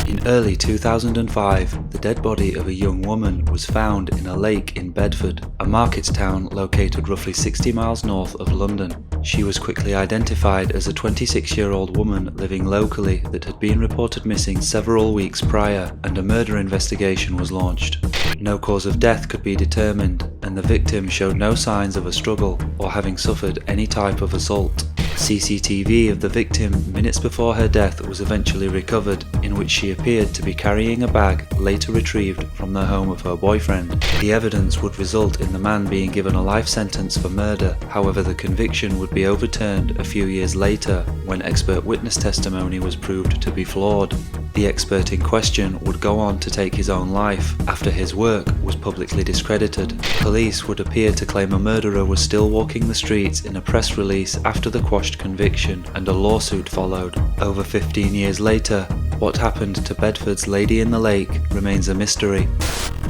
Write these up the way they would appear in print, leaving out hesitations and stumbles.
In early 2005, the dead body of a young woman was found in a lake in Bedford, a market town located roughly 60 miles north of London. She was quickly identified as a 26-year-old woman living locally that had been reported missing several weeks prior, and a murder investigation was launched. No cause of death could be determined, and the victim showed no signs of a struggle or having suffered any type of assault. CCTV of the victim minutes before her death was eventually recovered, in which she appeared to be carrying a bag later retrieved from the home of her boyfriend. The evidence would result in the man being given a life sentence for murder. However, the conviction would be overturned a few years later when expert witness testimony was proved to be flawed. The expert in question would go on to take his own life after his work was publicly discredited. Police would appear to claim a murderer was still walking the streets in a press release after the quashed conviction, and a lawsuit followed. Over 15 years later, what happened to Bedford's Lady in the Lake remains a mystery.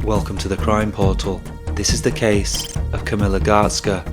Welcome to the Crime Portal. This is the case of Kamila Garsztka.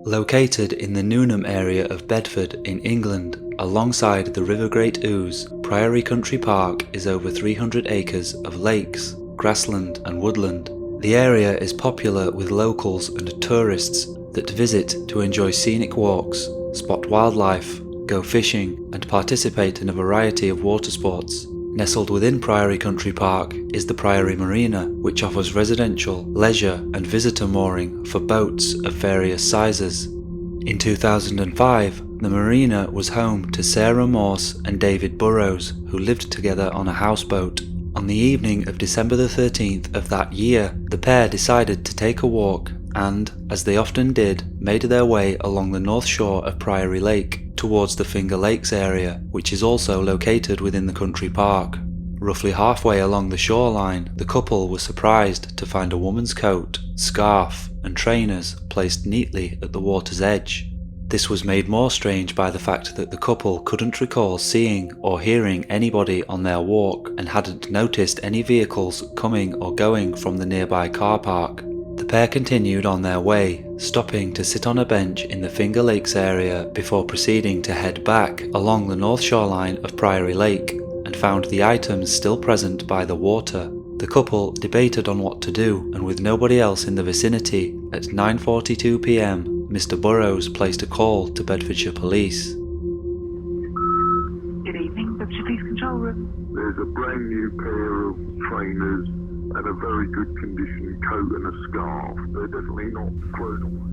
Located in the Newnham area of Bedford in England, alongside the River Great Ouse, Priory Country Park is over 300 acres of lakes, grassland and woodland. The area is popular with locals and tourists that visit to enjoy scenic walks, spot wildlife, go fishing and participate in a variety of water sports. Nestled within Priory Country Park is the Priory Marina, which offers residential, leisure and visitor mooring for boats of various sizes. In 2005, the marina was home to Sarah Morse and David Burrows, who lived together on a houseboat. On the evening of December the 13th of that year, the pair decided to take a walk and, as they often did, made their way along the north shore of Priory Lake towards the Finger Lakes area, which is also located within the country park. Roughly halfway along the shoreline, the couple were surprised to find a woman's coat, scarf and trainers placed neatly at the water's edge. This was made more strange by the fact that the couple couldn't recall seeing or hearing anybody on their walk and hadn't noticed any vehicles coming or going from the nearby car park. The pair continued on their way, stopping to sit on a bench in the Finger Lakes area before proceeding to head back along the north shoreline of Priory Lake, and found the items still present by the water. The couple debated on what to do, and with nobody else in the vicinity, at 9:42 p.m, Mr. Burrows placed a call to Bedfordshire Police. Good evening, Bedfordshire Police Control Room. There's a brand new pair of trainers and a very good condition coat and a scarf. They're definitely not thrown away.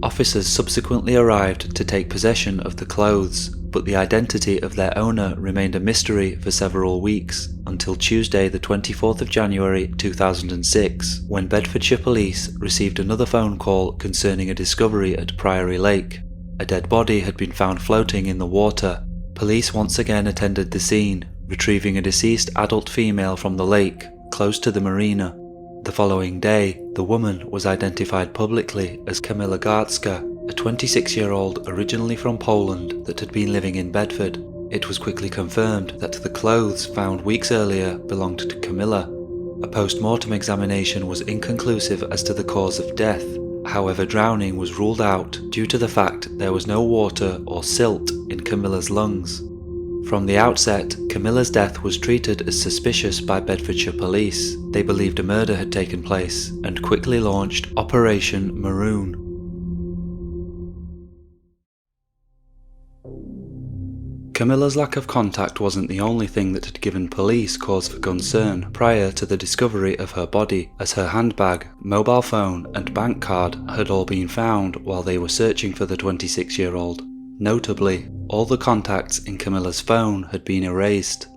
Officers subsequently arrived to take possession of the clothes, but the identity of their owner remained a mystery for several weeks, until Tuesday the 24th of January 2006, when Bedfordshire Police received another phone call concerning a discovery at Priory Lake. A dead body had been found floating in the water. Police once again attended the scene, retrieving a deceased adult female from the lake, close to the marina. The following day, the woman was identified publicly as Kamila Garsztka, a 26-year-old originally from Poland that had been living in Bedford. It was quickly confirmed that the clothes found weeks earlier belonged to Kamila. A post-mortem examination was inconclusive as to the cause of death. However, drowning was ruled out due to the fact there was no water or silt in Kamila's lungs. From the outset, Kamila's death was treated as suspicious by Bedfordshire Police. They believed a murder had taken place and quickly launched Operation Maroon. Kamila's lack of contact wasn't the only thing that had given police cause for concern prior to the discovery of her body, as her handbag, mobile phone and bank card had all been found while they were searching for the 26-year-old. Notably, all the contacts in Kamila's phone had been erased.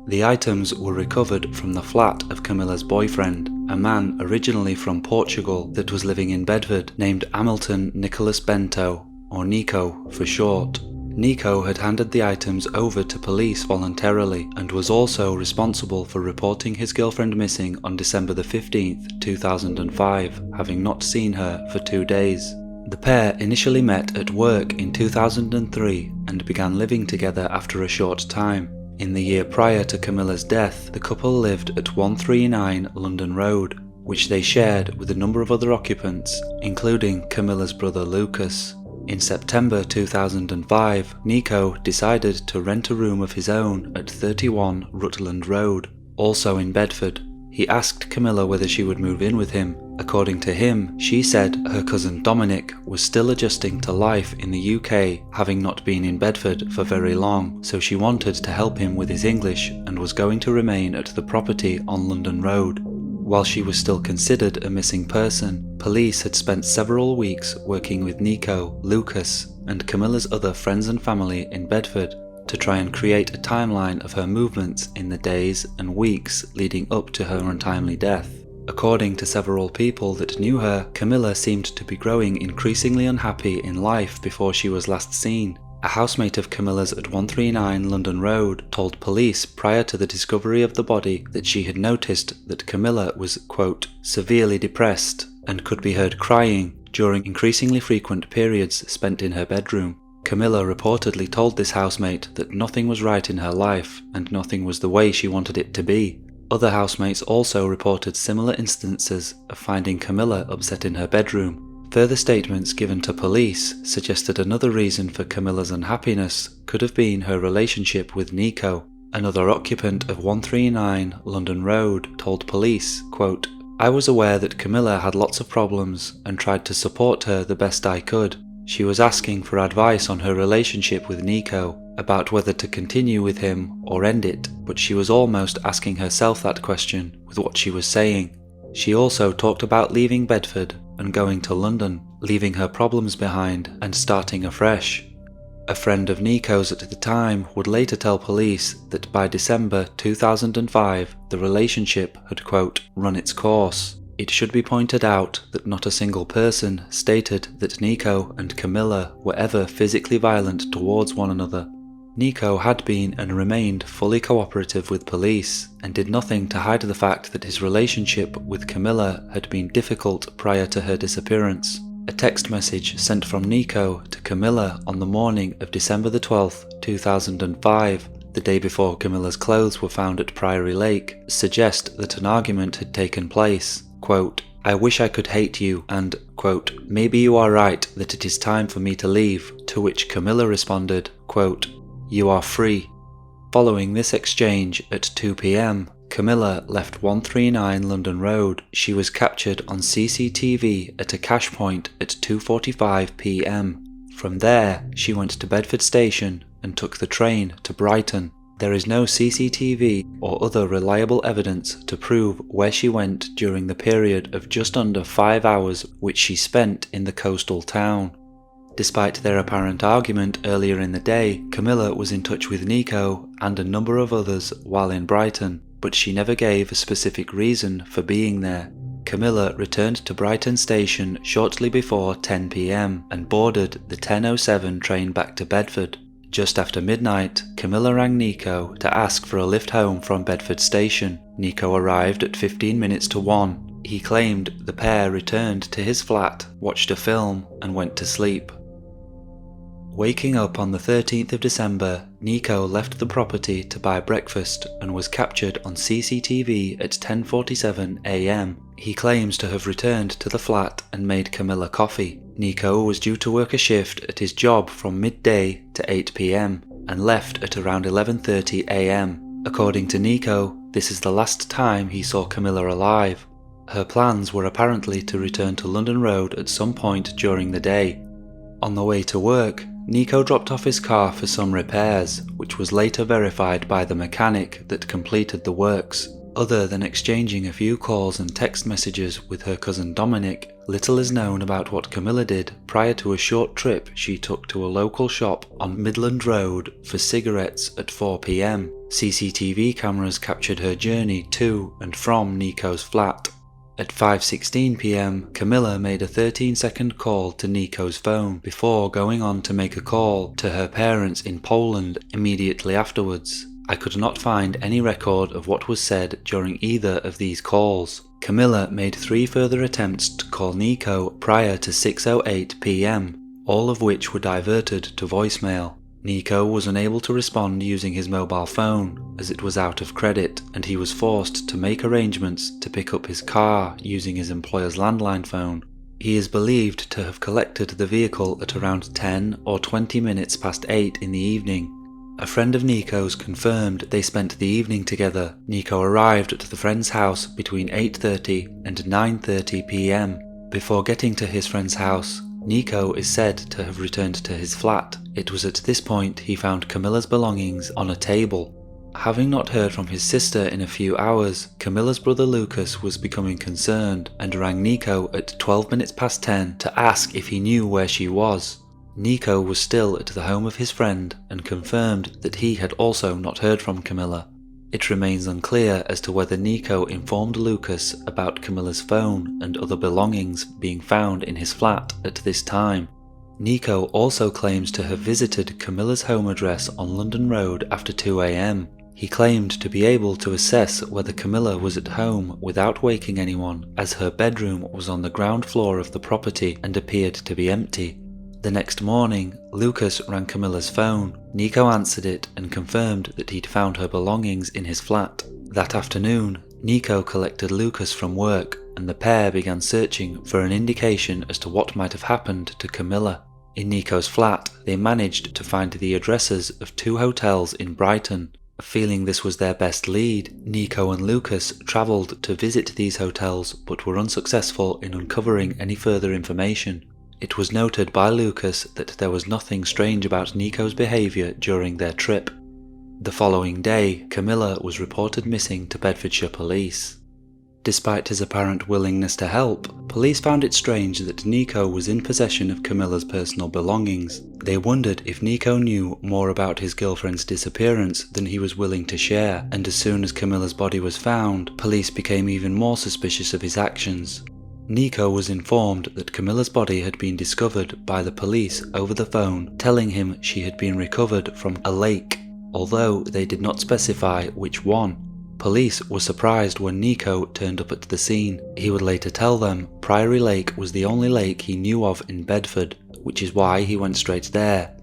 The items were recovered from the flat of Kamila's boyfriend, a man originally from Portugal that was living in Bedford named Hamilton Nicholas Bento, or Nico for short. Nico had handed the items over to police voluntarily and was also responsible for reporting his girlfriend missing on December the 15th, 2005, having not seen her for 2 days. The pair initially met at work in 2003 and began living together after a short time. In the year prior to Kamila's death, the couple lived at 139 London Road, which they shared with a number of other occupants, including Kamila's brother Lucas. In September 2005, Nico decided to rent a room of his own at 31 Rutland Road, also in Bedford. He asked Kamila whether she would move in with him. According to him, she said her cousin Dominic was still adjusting to life in the UK, having not been in Bedford for very long, so she wanted to help him with his English and was going to remain at the property on London Road. While she was still considered a missing person, police had spent several weeks working with Nico, Lucas, and Kamila's other friends and family in Bedford to try and create a timeline of her movements in the days and weeks leading up to her untimely death. According to several people that knew her, Kamila seemed to be growing increasingly unhappy in life before she was last seen. A housemate of Kamila's at 139 London Road told police prior to the discovery of the body that she had noticed that Kamila was, quote, severely depressed and could be heard crying during increasingly frequent periods spent in her bedroom. Kamila reportedly told this housemate that nothing was right in her life and nothing was the way she wanted it to be. Other housemates also reported similar instances of finding Kamila upset in her bedroom. Further statements given to police suggested another reason for Kamila's unhappiness could have been her relationship with Nico. Another occupant of 139 London Road told police, quote, I was aware that Kamila had lots of problems and tried to support her the best I could. She was asking for advice on her relationship with Nico, about whether to continue with him or end it, but she was almost asking herself that question with what she was saying. She also talked about leaving Bedford and going to London, leaving her problems behind and starting afresh. A friend of Nico's at the time would later tell police that by December 2005 the relationship had, quote, run its course. It should be pointed out that not a single person stated that Nico and Kamila were ever physically violent towards one another. Nico had been and remained fully cooperative with police and did nothing to hide the fact that his relationship with Kamila had been difficult prior to her disappearance. A text message sent from Nico to Kamila on the morning of December the 12th, 2005, the day before Kamila's clothes were found at Priory Lake, suggest that an argument had taken place. Quote, I wish I could hate you and, quote, maybe you are right that it is time for me to leave, to which Kamila responded, quote, you are free. Following this exchange at 2 p.m, Kamila left 139 London Road. She was captured on CCTV at a cash point at 2:45 p.m. From there, she went to Bedford Station and took the train to Brighton. There is no CCTV or other reliable evidence to prove where she went during the period of just under 5 hours which she spent in the coastal town. Despite their apparent argument earlier in the day, Kamila was in touch with Nico and a number of others while in Brighton, but she never gave a specific reason for being there. Kamila returned to Brighton Station shortly before 10 p.m. and boarded the 10:07 train back to Bedford. Just after midnight, Kamila rang Nico to ask for a lift home from Bedford Station. Nico arrived at 15 minutes to 1. He claimed the pair returned to his flat, watched a film, and went to sleep. Waking up on the 13th of December, Nico left the property to buy breakfast and was captured on CCTV at 10:47 a.m. He claims to have returned to the flat and made Kamila coffee. Nico was due to work a shift at his job from midday to 8 p.m. and left at around 11:30 a.m. According to Nico, this is the last time he saw Kamila alive. Her plans were apparently to return to London Road at some point during the day. On the way to work, Nico dropped off his car for some repairs, which was later verified by the mechanic that completed the works. Other than exchanging a few calls and text messages with her cousin Dominic, little is known about what Kamila did prior to a short trip she took to a local shop on Midland Road for cigarettes at 4 p.m. CCTV cameras captured her journey to and from Nico's flat. At 5:16 p.m, Kamila made a 13-second call to Nico's phone before going on to make a call to her parents in Poland immediately afterwards. I could not find any record of what was said during either of these calls. Kamila made 3 further attempts to call Nico prior to 6:08 p.m, all of which were diverted to voicemail. Nico was unable to respond using his mobile phone as it was out of credit, and he was forced to make arrangements to pick up his car using his employer's landline phone. He is believed to have collected the vehicle at around 10 or 20 minutes past 8 in the evening. A friend of Nico's confirmed they spent the evening together. Nico arrived at the friend's house between 8:30 and 9:30 p.m. Before getting to his friend's house, Nico is said to have returned to his flat. It was at this point he found Kamila's belongings on a table. Having not heard from his sister in a few hours, Kamila's brother Lucas was becoming concerned and rang Nico at 12 minutes past 10 to ask if he knew where she was. Nico was still at the home of his friend and confirmed that he had also not heard from Kamila. It remains unclear as to whether Nico informed Lucas about Kamila's phone and other belongings being found in his flat at this time. Nico also claims to have visited Kamila's home address on London Road after 2 a.m. He claimed to be able to assess whether Kamila was at home without waking anyone, as her bedroom was on the ground floor of the property and appeared to be empty. The next morning, Lucas rang Kamila's phone. Nico answered it and confirmed that he'd found her belongings in his flat. That afternoon, Nico collected Lucas from work and the pair began searching for an indication as to what might have happened to Kamila. In Nico's flat, they managed to find the addresses of 2 hotels in Brighton. Feeling this was their best lead, Nico and Lucas travelled to visit these hotels but were unsuccessful in uncovering any further information. It was noted by Lucas that there was nothing strange about Nico's behaviour during their trip. The following day, Kamila was reported missing to Bedfordshire Police. Despite his apparent willingness to help, police found it strange that Nico was in possession of Kamila's personal belongings. They wondered if Nico knew more about his girlfriend's disappearance than he was willing to share, and as soon as Kamila's body was found, police became even more suspicious of his actions. Nico was informed that Kamila's body had been discovered by the police over the phone, telling him she had been recovered from a lake, although they did not specify which one. Police were surprised when Nico turned up at the scene. He would later tell them Priory Lake was the only lake he knew of in Bedford, which is why he went straight there.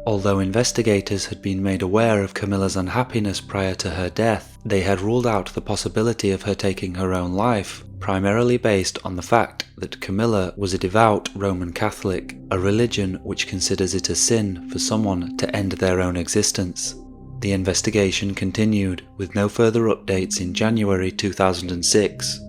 Although investigators had been made aware of Kamila's unhappiness prior to her death, they had ruled out the possibility of her taking her own life, primarily based on the fact that Kamila was a devout Roman Catholic, a religion which considers it a sin for someone to end their own existence. The investigation continued, with no further updates in January 2006.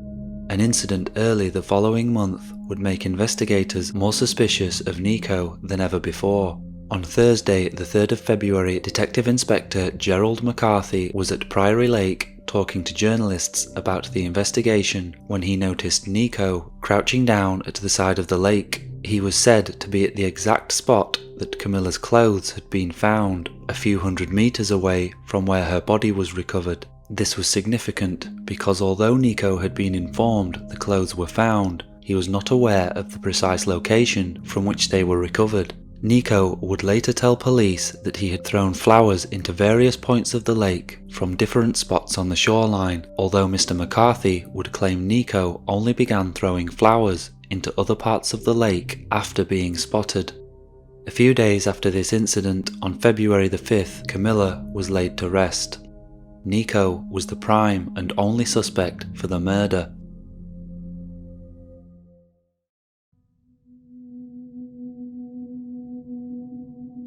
An incident early the following month would make investigators more suspicious of Nico than ever before. On Thursday, the 3rd of February, Detective Inspector Gerald McCarthy was at Priory Lake talking to journalists about the investigation when he noticed Nico crouching down at the side of the lake. He was said to be at the exact spot that Kamila's clothes had been found, a few hundred meters away from where her body was recovered. This was significant because although Nico had been informed the clothes were found, he was not aware of the precise location from which they were recovered. Nico would later tell police that he had thrown flowers into various points of the lake from different spots on the shoreline, although Mr. McCarthy would claim Nico only began throwing flowers into other parts of the lake after being spotted. A few days after this incident, on February the 5th, Kamila was laid to rest. Nico was the prime and only suspect for the murder.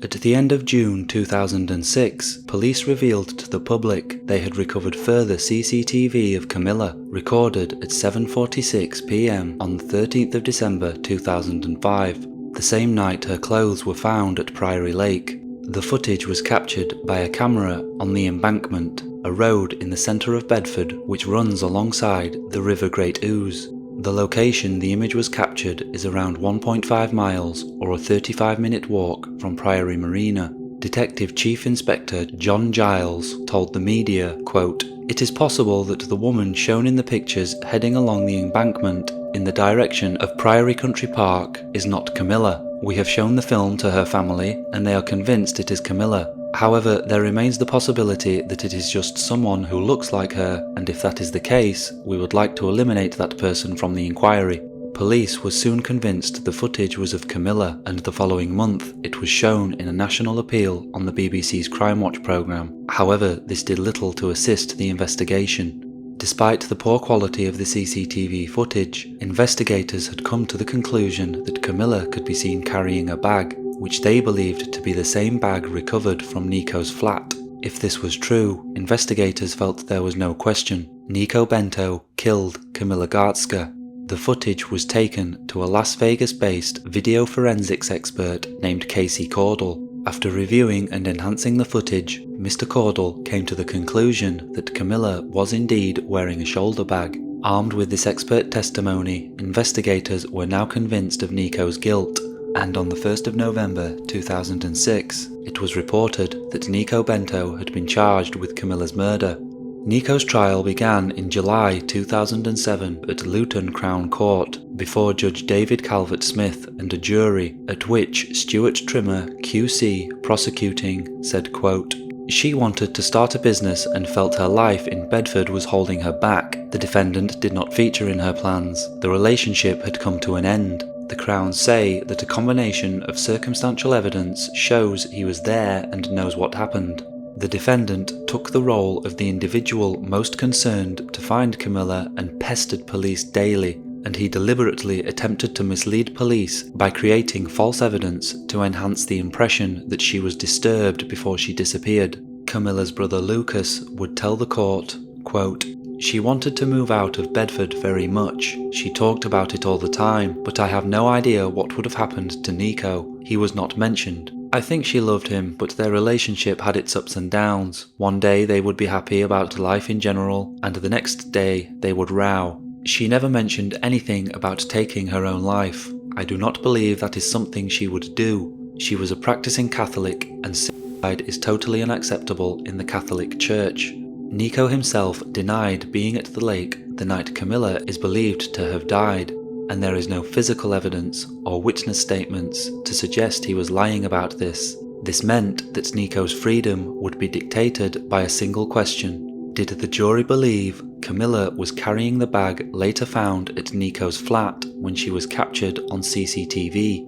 At the end of June 2006, police revealed to the public they had recovered further CCTV of Kamila, recorded at 7:46 p.m. on the 13th of December 2005, the same night her clothes were found at Priory Lake. The footage was captured by a camera on the Embankment, a road in the centre of Bedford which runs alongside the River Great Ouse. The location the image was captured is around 1.5 miles or a 35-minute walk from Priory Marina. Detective Chief Inspector John Giles told the media, quote, "It is possible that the woman shown in the pictures heading along the embankment in the direction of Priory Country Park is not Kamila. We have shown the film to her family and they are convinced it is Kamila. However, there remains the possibility that it is just someone who looks like her, and if that is the case, we would like to eliminate that person from the inquiry." Police were soon convinced the footage was of Kamila, and the following month it was shown in a national appeal on the BBC's Crime Watch programme. However, this did little to assist the investigation. Despite the poor quality of the CCTV footage, investigators had come to the conclusion that Kamila could be seen carrying a bag, which they believed to be the same bag recovered from Nico's flat. If this was true, investigators felt there was no question. Nico Bento killed Kamila Garsztka. The footage was taken to a Las Vegas-based video forensics expert named Caudle. After reviewing and enhancing the footage, Mr. Caudle came to the conclusion that Kamila was indeed wearing a shoulder bag. Armed with this expert testimony, investigators were now convinced of Nico's guilt, and on the 1st of November 2006, it was reported that Nico Bento had been charged with Kamila's murder. Nico's trial began in July 2007 at Luton Crown Court before Judge David Calvert-Smith and a jury, at which Stuart Trimmer, QC, prosecuting, said, quote, "She wanted to start a business and felt her life in Bedford was holding her back. The defendant did not feature in her plans. The relationship had come to an end. The Crown say that a combination of circumstantial evidence shows he was there and knows what happened. The defendant took the role of the individual most concerned to find Kamila and pestered police daily, and he deliberately attempted to mislead police by creating false evidence to enhance the impression that she was disturbed before she disappeared." Kamila's brother Lucas would tell the court, quote, "She wanted to move out of Bedford very much. She talked about it all the time, but I have no idea what would have happened to Nico. He was not mentioned. I think she loved him, but their relationship had its ups and downs. One day they would be happy about life in general, and the next day they would row. She never mentioned anything about taking her own life. I do not believe that is something she would do. She was a practicing Catholic, and suicide is totally unacceptable in the Catholic Church." Nico himself denied being at the lake the night Kamila is believed to have died, and there is no physical evidence or witness statements to suggest he was lying about this. This meant that Nico's freedom would be dictated by a single question: did the jury believe Kamila was carrying the bag later found at Nico's flat when she was captured on CCTV?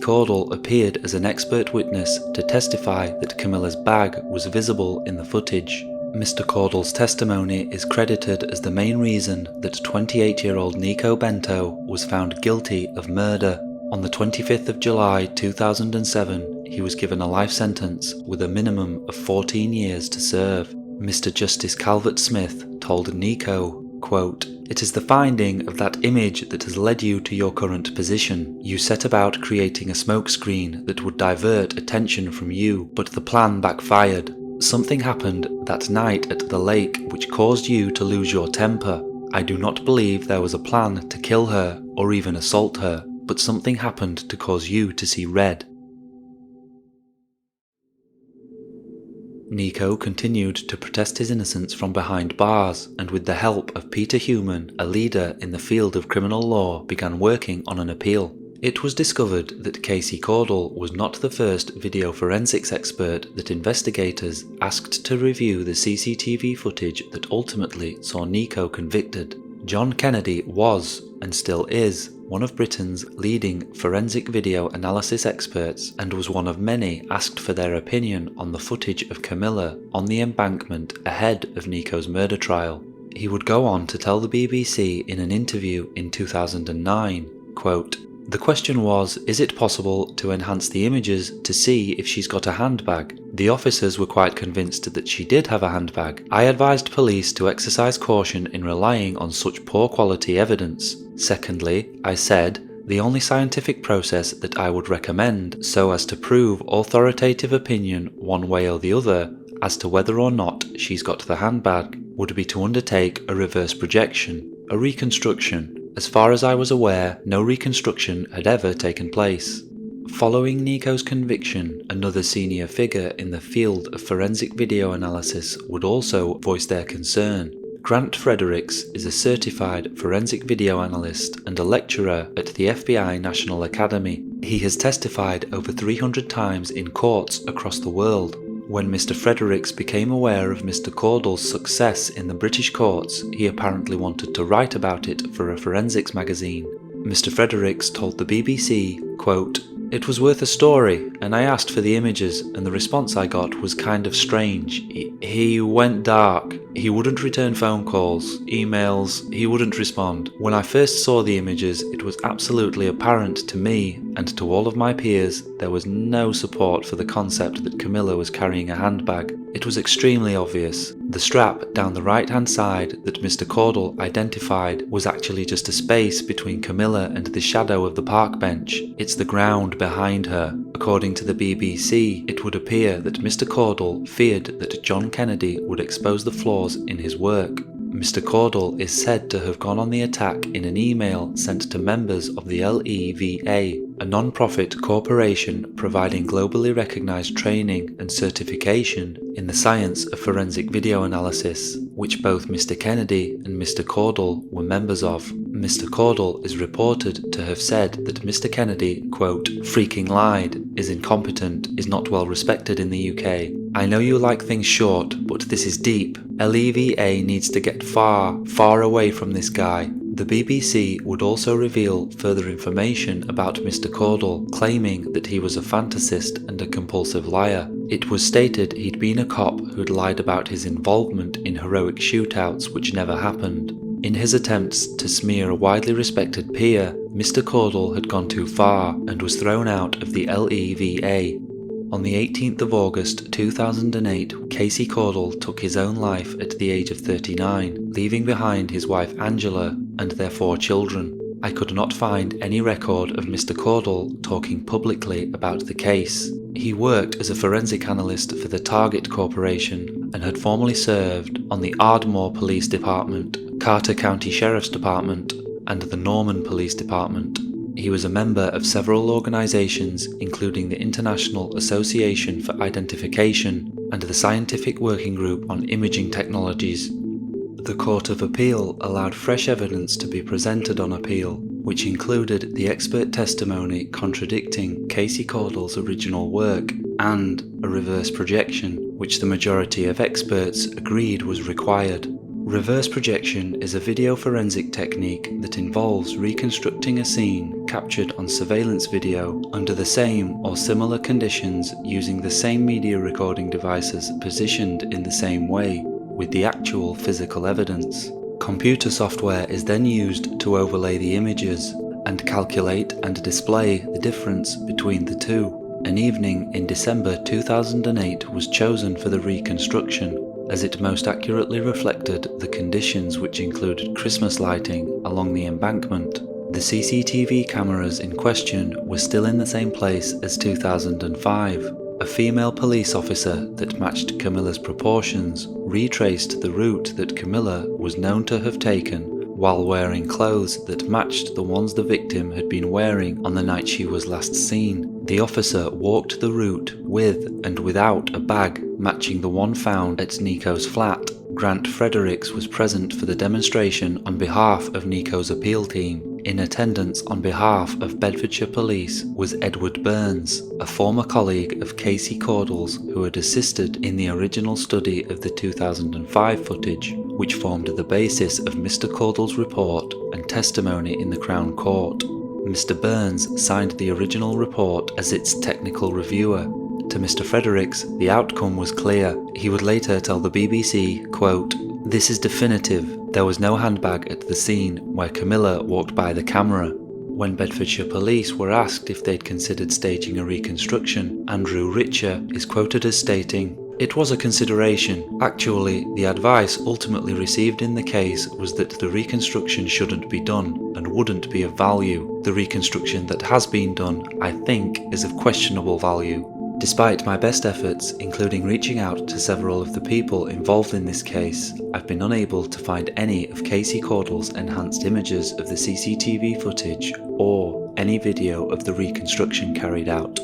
Caudle appeared as an expert witness to testify that Kamila's bag was visible in the footage. Mr. Caudle's testimony is credited as the main reason that 28-year-old Nico Bento was found guilty of murder. On the 25th of July 2007, he was given a life sentence with a minimum of 14 years to serve. Mr. Justice Calvert-Smith told Nico, quote, "It is the finding of that image that has led you to your current position. You set about creating a smokescreen that would divert attention from you, but the plan backfired. Something happened that night at the lake which caused you to lose your temper. I do not believe there was a plan to kill her or even assault her, but something happened to cause you to see red." Nico continued to protest his innocence from behind bars, and with the help of Peter Heumann, a leader in the field of criminal law, began working on an appeal. It was discovered that Caudle was not the first video forensics expert that investigators asked to review the CCTV footage that ultimately saw Nico convicted. John Kennedy was, and still is, one of Britain's leading forensic video analysis experts, and was one of many asked for their opinion on the footage of Kamila on the embankment ahead of Nico's murder trial. He would go on to tell the BBC in an interview in 2009, quote, "The question was, is it possible to enhance the images to see if she's got a handbag? The officers were quite convinced that she did have a handbag. I advised police to exercise caution in relying on such poor quality evidence. Secondly, I said, the only scientific process that I would recommend so as to prove authoritative opinion one way or the other as to whether or not she's got the handbag would be to undertake a reverse projection, a reconstruction. As far as I was aware, no reconstruction had ever taken place." Following Nico's conviction, another senior figure in the field of forensic video analysis would also voice their concern. Grant Fredericks is a certified forensic video analyst and a lecturer at the FBI National Academy. He has testified over 300 times in courts across the world. When Mr. Fredericks became aware of Mr. Caudle's success in the British courts, he apparently wanted to write about it for a forensics magazine. Mr. Fredericks told the BBC, quote, It was worth a story, and I asked for the images, and the response I got was kind of strange. He went dark. He wouldn't return phone calls, emails, he wouldn't respond. When I first saw the images, it was absolutely apparent to me and to all of my peers there was no support for the concept that Kamila was carrying a handbag. It was extremely obvious. The strap down the right-hand side that Mr. Caudle identified was actually just a space between Kamila and the shadow of the park bench. It's the ground behind her. According to the BBC, it would appear that Mr. Caudle feared that John Kennedy would expose the flaws in his work. Mr. Caudle is said to have gone on the attack in an email sent to members of the LEVA, a non-profit corporation providing globally recognized training and certification in the science of forensic video analysis, which both Mr. Kennedy and Mr. Caudle were members of. Mr. Caudle is reported to have said that Mr. Kennedy, quote, freaking lied, is incompetent, is not well respected in the UK. I know you like things short, but this is deep. LEVA needs to get far, far away from this guy. The BBC would also reveal further information about Mr. Caudle, claiming that he was a fantasist and a compulsive liar. It was stated he'd been a cop who'd lied about his involvement in heroic shootouts which never happened. In his attempts to smear a widely respected peer, Mr. Caudle had gone too far and was thrown out of the LEVA. On the 18th of August 2008, Casey Caudle took his own life at the age of 39, leaving behind his wife Angela and their 4 children. I could not find any record of Mr. Caudle talking publicly about the case. He worked as a forensic analyst for the Target Corporation and had formerly served on the Ardmore Police Department, Carter County Sheriff's Department, and the Norman Police Department. He was a member of several organisations, including the International Association for Identification and the Scientific Working Group on Imaging Technologies. The Court of Appeal allowed fresh evidence to be presented on appeal, which included the expert testimony contradicting Casey Caudle's original work and a reverse projection, which the majority of experts agreed was required. Reverse projection is a video forensic technique that involves reconstructing a scene captured on surveillance video under the same or similar conditions using the same media recording devices positioned in the same way, with the actual physical evidence. Computer software is then used to overlay the images and calculate and display the difference between the two. An evening in December 2008 was chosen for the reconstruction, as it most accurately reflected the conditions, which included Christmas lighting along the embankment. The CCTV cameras in question were still in the same place as 2005. A female police officer that matched Kamila's proportions retraced the route that Kamila was known to have taken while wearing clothes that matched the ones the victim had been wearing on the night she was last seen. The officer walked the route with and without a bag matching the one found at Nico's flat. Grant Fredericks was present for the demonstration on behalf of Nico's appeal team. In attendance on behalf of Bedfordshire Police was Edward Burns, a former colleague of Casey Caudle's who had assisted in the original study of the 2005 footage, which formed the basis of Mr. Caudle's report and testimony in the Crown Court. Mr. Burns signed the original report as its technical reviewer. To Mr. Fredericks, the outcome was clear. He would later tell the BBC, quote, "This is definitive. There was no handbag at the scene where Kamila walked by the camera." When Bedfordshire Police were asked if they'd considered staging a reconstruction, Andrew Richer is quoted as stating, "It was a consideration. Actually, the advice ultimately received in the case was that the reconstruction shouldn't be done and wouldn't be of value. The reconstruction that has been done, I think, is of questionable value." Despite my best efforts, including reaching out to several of the people involved in this case, I've been unable to find any of Casey Caudle's enhanced images of the CCTV footage or any video of the reconstruction carried out.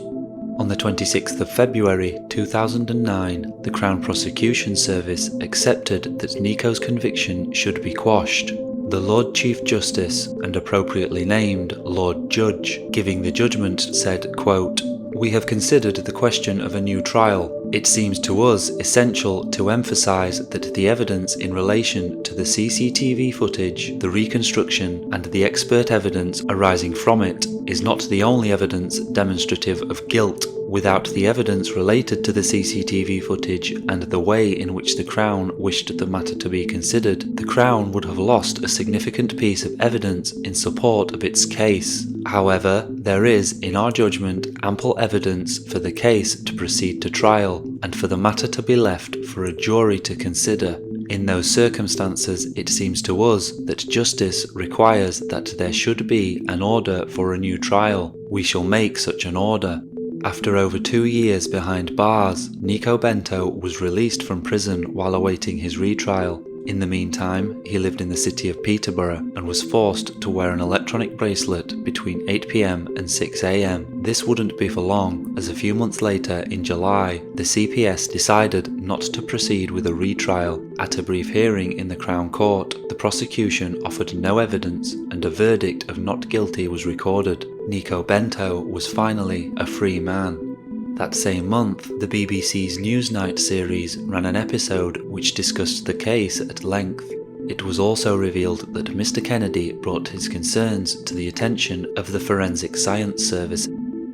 On the 26th of February 2009, the Crown Prosecution Service accepted that Nico's conviction should be quashed. The Lord Chief Justice, and appropriately named Lord Judge, giving the judgment said, quote, "We have considered the question of a new trial. It seems to us essential to emphasise that the evidence in relation to the CCTV footage, the reconstruction, and the expert evidence arising from it is not the only evidence demonstrative of guilt. Without the evidence related to the CCTV footage and the way in which the Crown wished the matter to be considered, the Crown would have lost a significant piece of evidence in support of its case. However, there is, in our judgment, ample evidence for the case to proceed to trial, and for the matter to be left for a jury to consider. In those circumstances, it seems to us that justice requires that there should be an order for a new trial. We shall make such an order. After over 2 years behind bars, Nico Bento was released from prison while awaiting his retrial. In the meantime, he lived in the city of Peterborough and was forced to wear an electronic bracelet between 8 PM and 6 AM. This wouldn't be for long, as a few months later, in July, the CPS decided not to proceed with a retrial. At a brief hearing in the Crown Court, the prosecution offered no evidence and a verdict of not guilty was recorded. Nico Bento was finally a free man. That same month, the BBC's Newsnight series ran an episode which discussed the case at length. It was also revealed that Mr. Kennedy brought his concerns to the attention of the Forensic Science Service,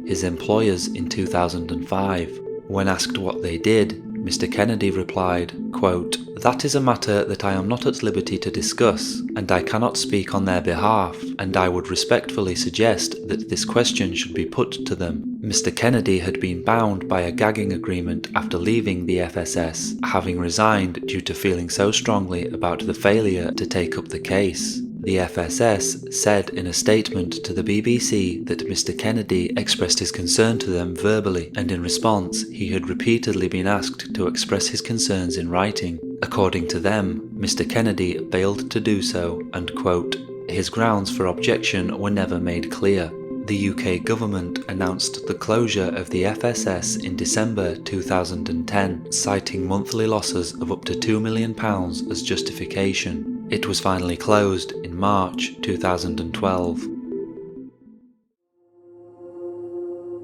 his employers, in 2005. When asked what they did, Mr. Kennedy replied, quote, "That is a matter that I am not at liberty to discuss, and I cannot speak on their behalf, and I would respectfully suggest that this question should be put to them." Mr. Kennedy had been bound by a gagging agreement after leaving the FSS, having resigned due to feeling so strongly about the failure to take up the case. The FSS said in a statement to the BBC that Mr. Kennedy expressed his concern to them verbally, and in response he had repeatedly been asked to express his concerns in writing. According to them, Mr. Kennedy failed to do so, and quote, "His grounds for objection were never made clear." The UK government announced the closure of the FSS in December 2010, citing monthly losses of up to £2 million as justification. It was finally closed in March 2012.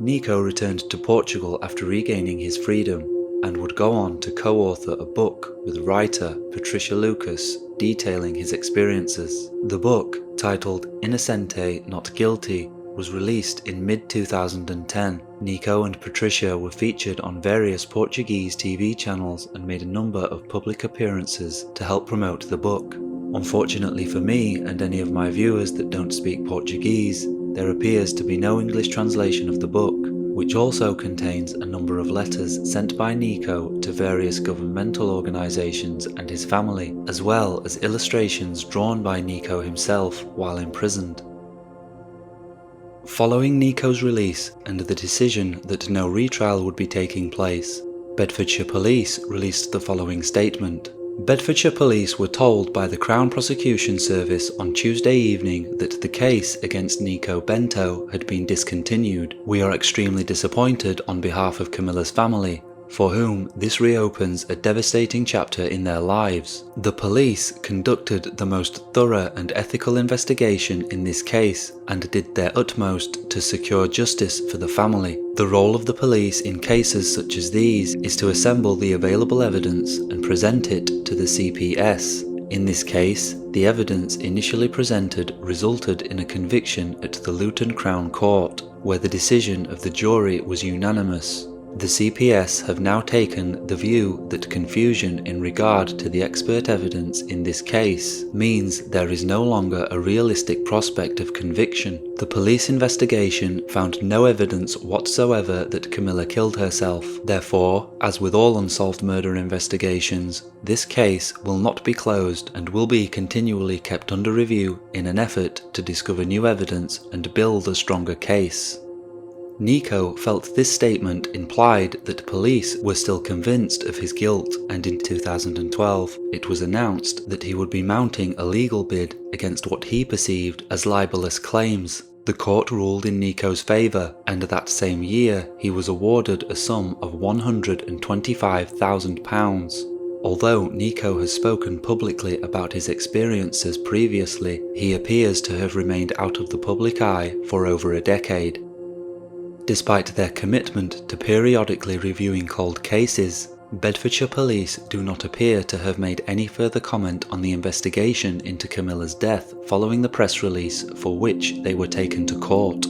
Nico returned to Portugal after regaining his freedom and would go on to co-author a book with writer Patricia Lucas detailing his experiences. The book, titled Inocente Not Guilty, was released in mid-2010. Nico and Patricia were featured on various Portuguese TV channels and made a number of public appearances to help promote the book. Unfortunately for me and any of my viewers that don't speak Portuguese, there appears to be no English translation of the book, which also contains a number of letters sent by Nico to various governmental organisations and his family, as well as illustrations drawn by Nico himself while imprisoned. Following Nico's release and the decision that no retrial would be taking place, Bedfordshire Police released the following statement. Bedfordshire Police were told by the Crown Prosecution Service on Tuesday evening that the case against Nico Bento had been discontinued. We are extremely disappointed on behalf of Kamila's family, for whom this reopens a devastating chapter in their lives. The police conducted the most thorough and ethical investigation in this case and did their utmost to secure justice for the family. The role of the police in cases such as these is to assemble the available evidence and present it to the CPS. In this case, the evidence initially presented resulted in a conviction at the Luton Crown Court, where the decision of the jury was unanimous. The CPS have now taken the view that confusion in regard to the expert evidence in this case means there is no longer a realistic prospect of conviction. The police investigation found no evidence whatsoever that Kamila killed herself. Therefore, as with all unsolved murder investigations, this case will not be closed and will be continually kept under review in an effort to discover new evidence and build a stronger case. Nico felt this statement implied that police were still convinced of his guilt, and in 2012 it was announced that he would be mounting a legal bid against what he perceived as libelous claims. The court ruled in Nico's favour, and that same year he was awarded a sum of £125,000. Although Nico has spoken publicly about his experiences previously, he appears to have remained out of the public eye for over a decade. Despite their commitment to periodically reviewing cold cases, Bedfordshire Police do not appear to have made any further comment on the investigation into Kamila's death following the press release for which they were taken to court.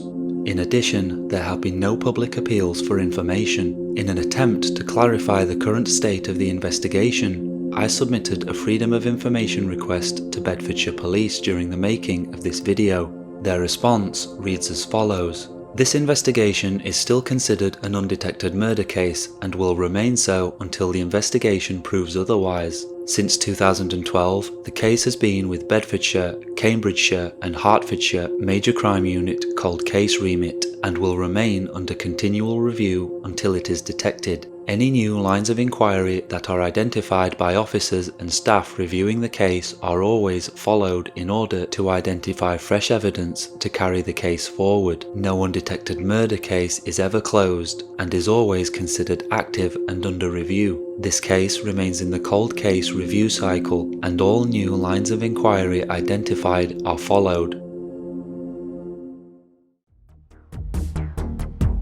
In addition, there have been no public appeals for information. In an attempt to clarify the current state of the investigation, I submitted a Freedom of Information request to Bedfordshire Police during the making of this video. Their response reads as follows. This investigation is still considered an undetected murder case and will remain so until the investigation proves otherwise. Since 2012, the case has been with Bedfordshire, Cambridgeshire and Hertfordshire Major Crime Unit Cold Case remit and will remain under continual review until it is detected. Any new lines of inquiry that are identified by officers and staff reviewing the case are always followed in order to identify fresh evidence to carry the case forward. No undetected murder case is ever closed and is always considered active and under review. This case remains in the cold case review cycle and all new lines of inquiry identified are followed.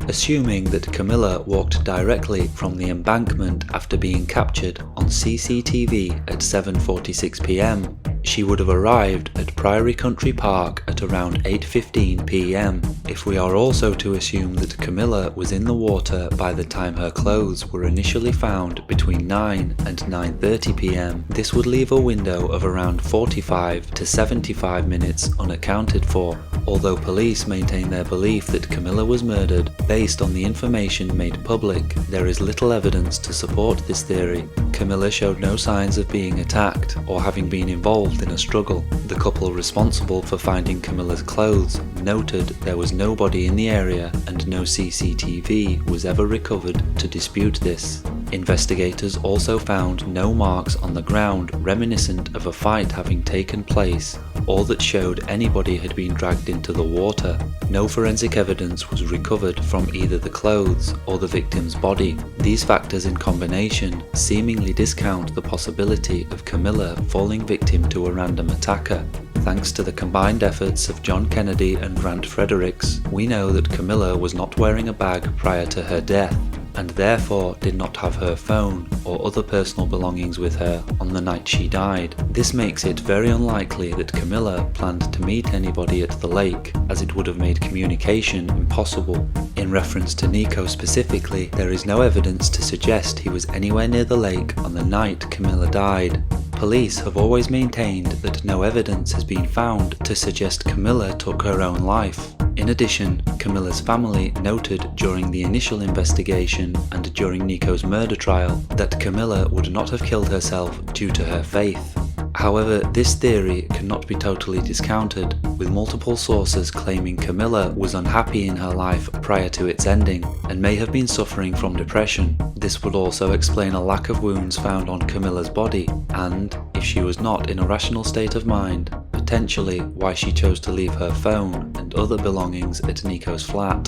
Assuming that Kamila walked directly from the embankment after being captured on CCTV at 7:46 p.m, she would have arrived at Priory Country Park at around 8:15 p.m. If we are also to assume that Kamila was in the water by the time her clothes were initially found between 9 and 9:30 p.m, this would leave a window of around 45 to 75 minutes unaccounted for. Although police maintain their belief that Kamila was murdered based on the information made public, there is little evidence to support this theory. Kamila showed no signs of being attacked or having been involved in a struggle. The couple responsible for finding Kamila's clothes noted there was nobody in the area and no CCTV was ever recovered to dispute this. Investigators also found no marks on the ground reminiscent of a fight having taken place or that showed anybody had been dragged into the water. No forensic evidence was recovered from either the clothes or the victim's body. These factors in combination seemingly discount the possibility of Kamila falling victim to a random attacker. Thanks to the combined efforts of John Kennedy and Grant Fredericks, we know that Kamila was not wearing a bag prior to her death, and therefore did not have her phone or other personal belongings with her on the night she died. This makes it very unlikely that Kamila planned to meet anybody at the lake, as it would have made communication impossible. In reference to Nico specifically, there is no evidence to suggest he was anywhere near the lake on the night Kamila died. Police have always maintained that no evidence has been found to suggest Kamila took her own life. In addition, Kamila's family noted during the initial investigation and during Nico's murder trial that Kamila would not have killed herself due to her faith. However, this theory cannot be totally discounted, with multiple sources claiming Kamila was unhappy in her life prior to its ending and may have been suffering from depression. This would also explain a lack of wounds found on Kamila's body and, if she was not in a rational state of mind, potentially why she chose to leave her phone and other belongings at Nico's flat.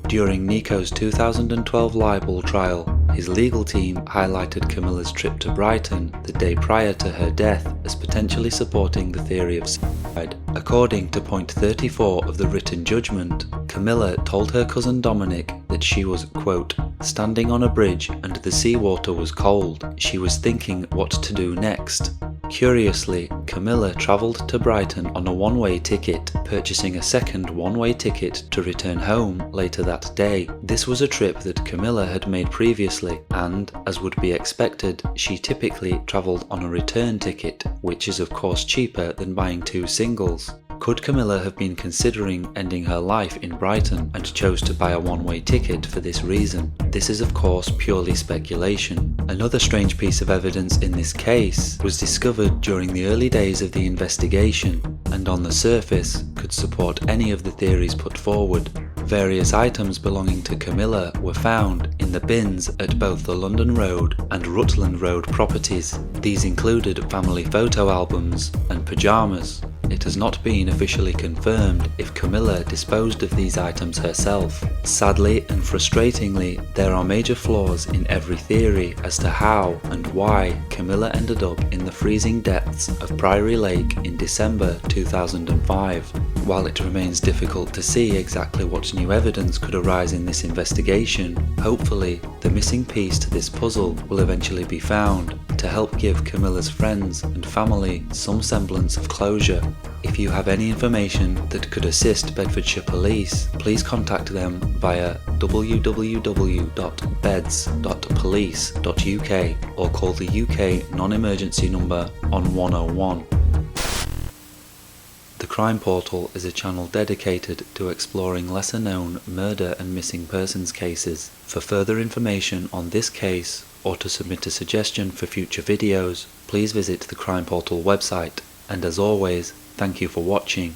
During Nico's 2012 libel trial, his legal team highlighted Kamila's trip to Brighton the day prior to her death as potentially supporting the theory of suicide. According to point 34 of the written judgment, Kamila told her cousin Dominic that she was, quote, standing on a bridge and the seawater was cold. She was thinking what to do next. Curiously, Kamila travelled to Brighton on a one-way ticket, purchasing a second one-way ticket to return home later that day. This was a trip that Kamila had made previously, and, as would be expected, she typically travelled on a return ticket, which is of course cheaper than buying two singles. Could Kamila have been considering ending her life in Brighton and chose to buy a one-way ticket for this reason? This is of course purely speculation. Another strange piece of evidence in this case was discovered during the early days of the investigation and on the surface could support any of the theories put forward. Various items belonging to Kamila were found in the bins at both the London Road and Rutland Road properties. These included family photo albums and pyjamas. It has not been officially confirmed if Kamila disposed of these items herself. Sadly and frustratingly, there are major flaws in every theory as to how and why Kamila ended up in the freezing depths of Priory Lake in December 2005. While it remains difficult to see exactly what new evidence could arise in this investigation, hopefully the missing piece to this puzzle will eventually be found to help give Kamila's friends and family some semblance of closure. If you have any information that could assist Bedfordshire Police, please contact them via www.beds.police.uk or call the UK non-emergency number on 101. The Crime Portal is a channel dedicated to exploring lesser-known murder and missing persons cases. For further information on this case, or to submit a suggestion for future videos, please visit the Crime Portal website. And as always, thank you for watching.